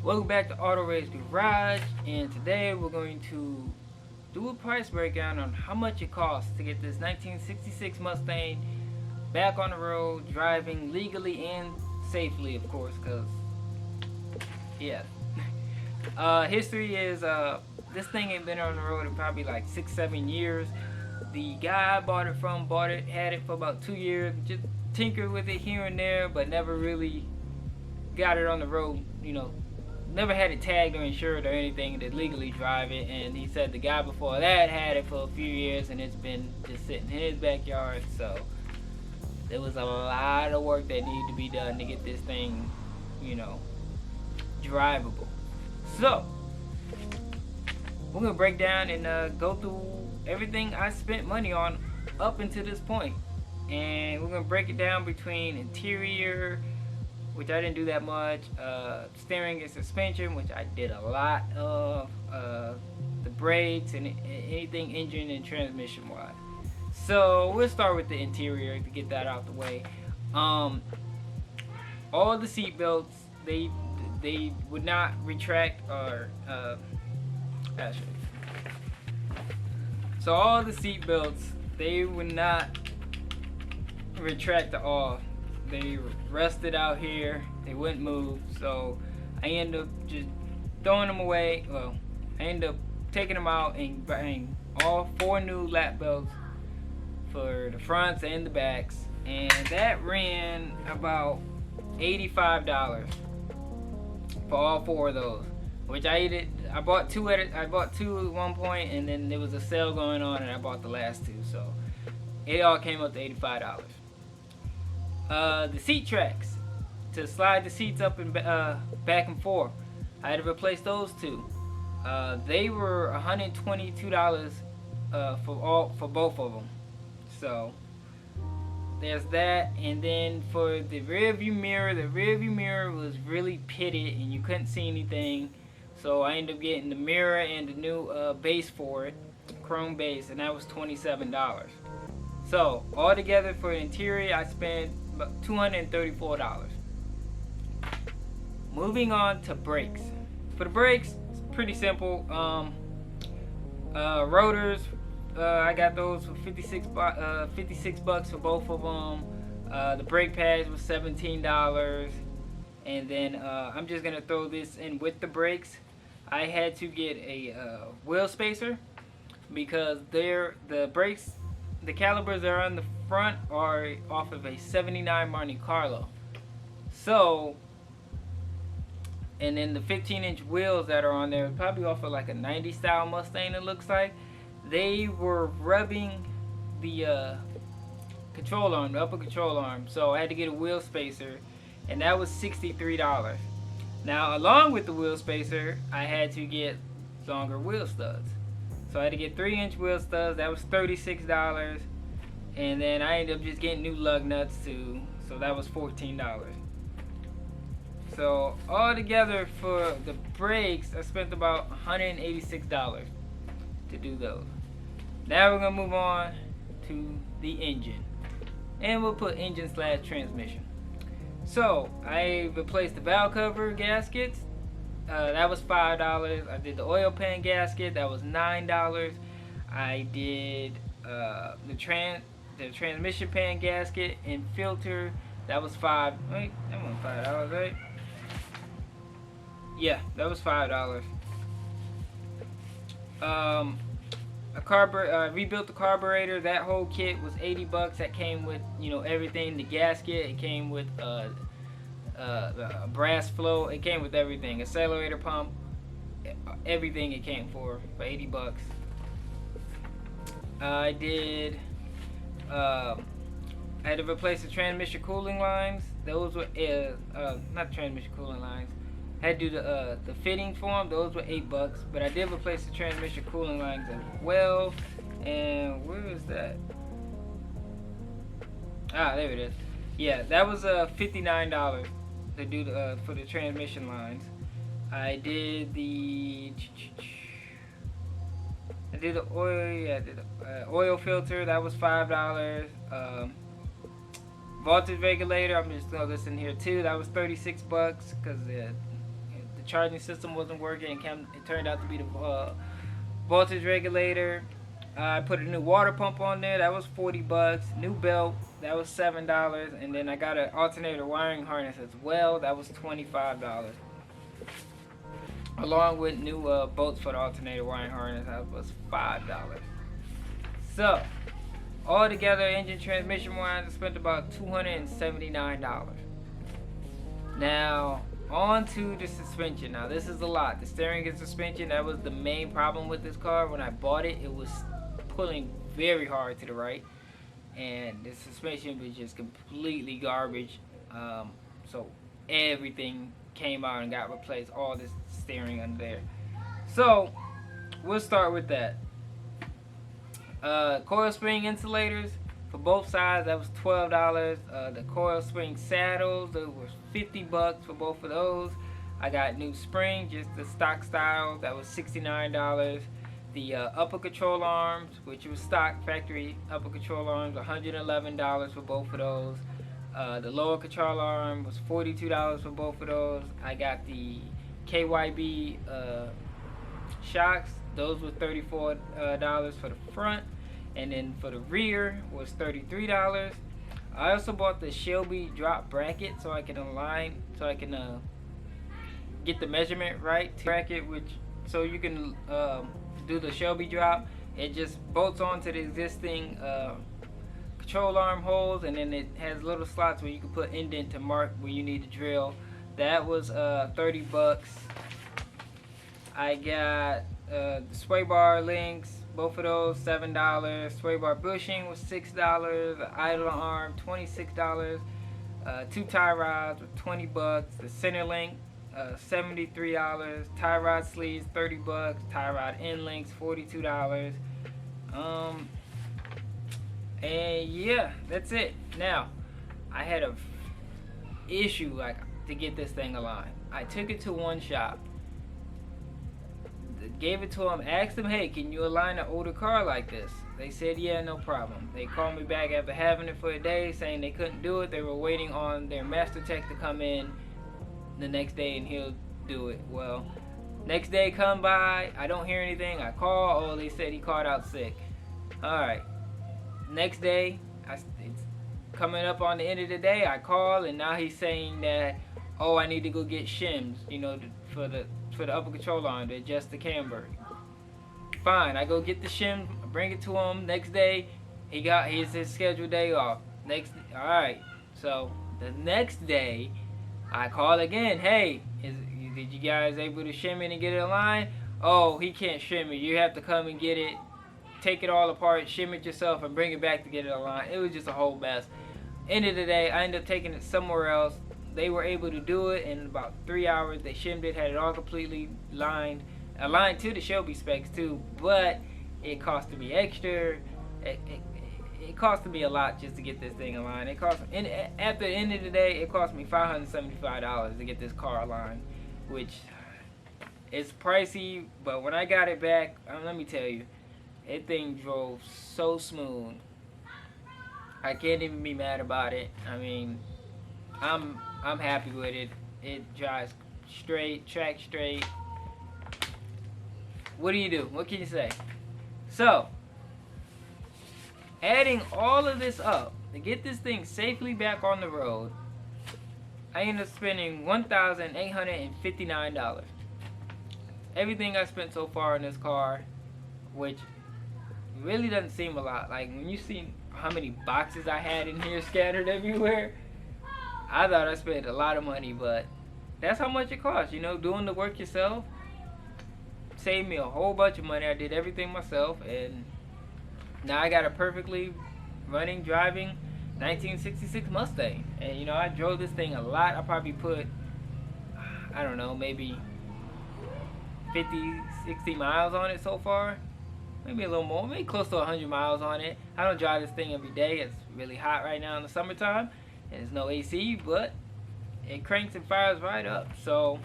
Welcome back to Auto Rage Garage, and today we're going to do a price breakdown on how much it costs to get this 1966 Mustang back on the road, driving legally and safely, of course, because, yeah. History is, this thing ain't been on the road in probably like 6-7 years. The guy I bought it from had it for about 2 years, just tinkered with it here and there, but never really got it on the road, never had it tagged or insured or anything to legally drive it. And he said the guy before that had it for a few years and it's been just sitting in his backyard. So there was a lot of work that needed to be done to get this thing, drivable. So we're gonna break down and go through everything I spent money on up until this point, and we're gonna break it down between interior, which I didn't do that much, steering and suspension, which I did a lot of, the brakes and anything engine and transmission wise. So we'll start with the interior to get that out the way. All the seat belts, they would not retract or actually. So all the seat belts, they would not retract at all. They rusted out here. They wouldn't move. So I ended up just throwing them away. Well, I ended up taking them out and buying all 4 new lap belts for the fronts and the backs, and that ran about $85 for all 4 of those. Which I bought two at one point, and then there was a sale going on, and I bought the last 2. So it all came up to $85. The seat tracks to slide the seats up and back and forth, I had to replace those 2. They were $122 for both of them. So there's that. And then for the rear view mirror was really pitted and you couldn't see anything. So I ended up getting the mirror and the new base for it, chrome base, and that was $27. So altogether for the interior, I spent about $234. Moving on to brakes. For the brakes, it's pretty simple. Rotors, I got those for 56 bucks for both of them. The brake pads was $17. And then I'm just gonna throw this in with the brakes. I had to get a wheel spacer because the brakes, the calipers that are on the front are off of a 79 Monte Carlo. So, and then the 15-inch wheels that are on there, probably off of like a 90 style Mustang, it looks like. They were rubbing the control arm, the upper control arm. So I had to get a wheel spacer, and that was $63. Now, along with the wheel spacer, I had to get longer wheel studs. So I had to get 3-inch wheel studs. That was $36. And then I ended up just getting new lug nuts too. So that was $14. So all together for the brakes, I spent about $186 to do those. Now we're gonna move on to the engine, and we'll put engine / transmission. So I replaced the valve cover gaskets. That was $5. I did the oil pan gasket. That was $9. I did the transmission pan gasket and filter. That was $5. Wait, that wasn't $5, right? Yeah, that was $5. I rebuilt the carburetor. That whole kit was $80. That came with everything. The gasket. It came with the brass flow. It came with everything. Accelerator pump. Everything it came for $80. I did. I had to replace the transmission cooling lines. Those were not transmission cooling lines. I had to do the fitting for them. Those were $8, but I did replace the transmission cooling lines as well. And where is that? Ah, there it is. Yeah, that was $59 to do for the transmission lines. I did the oil. Yeah, I did the oil filter. That was $5. Voltage regulator. I'm just gonna listen here too. That was $36 because the charging system wasn't working. It turned out to be the voltage regulator. I put a new water pump on there. That was $40. New belt. That was $7. And then I got an alternator wiring harness as well. That was $25. Along with new bolts for the alternator wiring harness. That was $5. So, altogether, engine transmission wise, I spent about $279. Now, on to the suspension. Now, this is a lot. The steering and suspension, that was the main problem with this car. When I bought it, it was pulling very hard to the right. And the suspension was just completely garbage. So, everything came out and got replaced. All this steering under there. So, we'll start with that. Coil spring insulators for both sides, that was $12. The coil spring saddles, that was $50 for both of those. I got new spring, just the stock style, that was $69. The upper control arms, which was stock factory upper control arms, $111 for both of those. The lower control arm was $42 for both of those. I got the KYB shocks. Those were $34 for the front, and then for the rear was $33. I also bought the Shelby drop bracket so I can align, so I can get the measurement right. Bracket, which so you can do the Shelby drop. It just bolts onto the existing control arm holes, and then it has little slots where you can put indent to mark where you need to drill. That was $30. I got the sway bar links, both of those $7. Sway bar bushing was $6. The idler arm $26. Two tie rods were $20. The center link $73. Tie rod sleeves $30. Tie rod end links $42. And yeah, that's it. Now, I had a issue to get this thing aligned. I took it to one shop, gave it to him, asked him, hey, can you align an older car like this? They said, yeah, no problem. They called me back after having it for a day saying they couldn't do it. They were waiting on their master tech to come in the next day and he'll do it. Well, next day come by, I don't hear anything. I call, oh, they said he called out sick. Alright. Next day, it's coming up on the end of the day, I call, and now he's saying that, oh, I need to go get shims, you know, for the upper control arm to adjust the camber. Fine, I go get the shim, bring it to him. Next day, he's his scheduled day off. Alright, so the next day, I call again. Hey, did you guys able to shim it and get it aligned? Oh, he can't shim it. You have to come and get it, take it all apart, shim it yourself, and bring it back to get it aligned. It was just a whole mess. End of the day, I ended up taking it somewhere else. They were able to do it in about 3 hours. They shimmed it, had it all completely aligned to the Shelby specs too, but it costed me extra. It costed me a lot just to get this thing aligned. At the end of the day, it cost me $575 to get this car aligned, which is pricey, but when I got it back, let me tell you, that thing drove so smooth. I can't even be mad about it. I mean, I'm happy with it. It drives straight, track straight. What do you do? What can you say? So, adding all of this up to get this thing safely back on the road, I ended up spending $1,859. Everything I spent so far in this car, which really doesn't seem a lot. Like when you see how many boxes I had in here scattered everywhere, I thought I spent a lot of money, but that's how much it costs. You know, doing the work yourself saved me a whole bunch of money. I did everything myself, and now I got a perfectly running, driving 1966 Mustang. And you know, I drove this thing a lot. I probably put, I don't know, maybe 50, 60 miles on it so far. Maybe a little more, maybe close to 100 miles on it. I don't drive this thing every day. It's really hot right now in the summertime, and there's no AC, but it cranks and fires right up. So,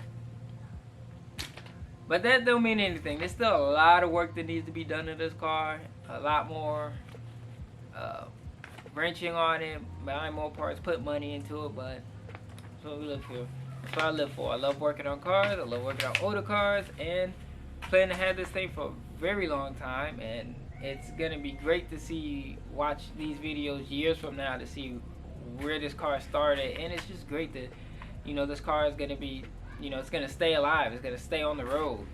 but that don't mean anything. There's still a lot of work that needs to be done to this car. A lot more wrenching on it, buying more parts, put money into it, but that's what we live here. That's what I live for. I love working on cars. I love working on older cars, and plan to have this thing for a very long time. And it's gonna be great to see, watch these videos years from now to see where this car started. And it's just great that, you know, this car is gonna be, you know, it's gonna stay alive. It's gonna stay on the road.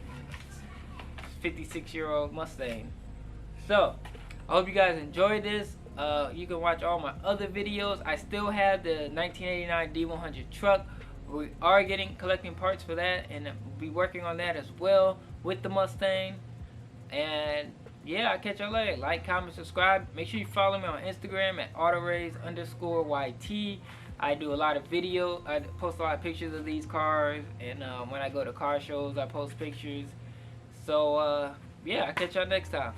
56-year-old Mustang. So I hope you guys enjoyed this. You can watch all my other videos. I still have the 1989 D100 truck. We are collecting parts for that, and we'll be working on that as well with the Mustang. And yeah, I'll catch y'all later. Like, comment, subscribe. Make sure you follow me on Instagram at autorace_YT. I do a lot of video. I post a lot of pictures of these cars, and when I go to car shows, I post pictures. So yeah, I'll catch y'all next time.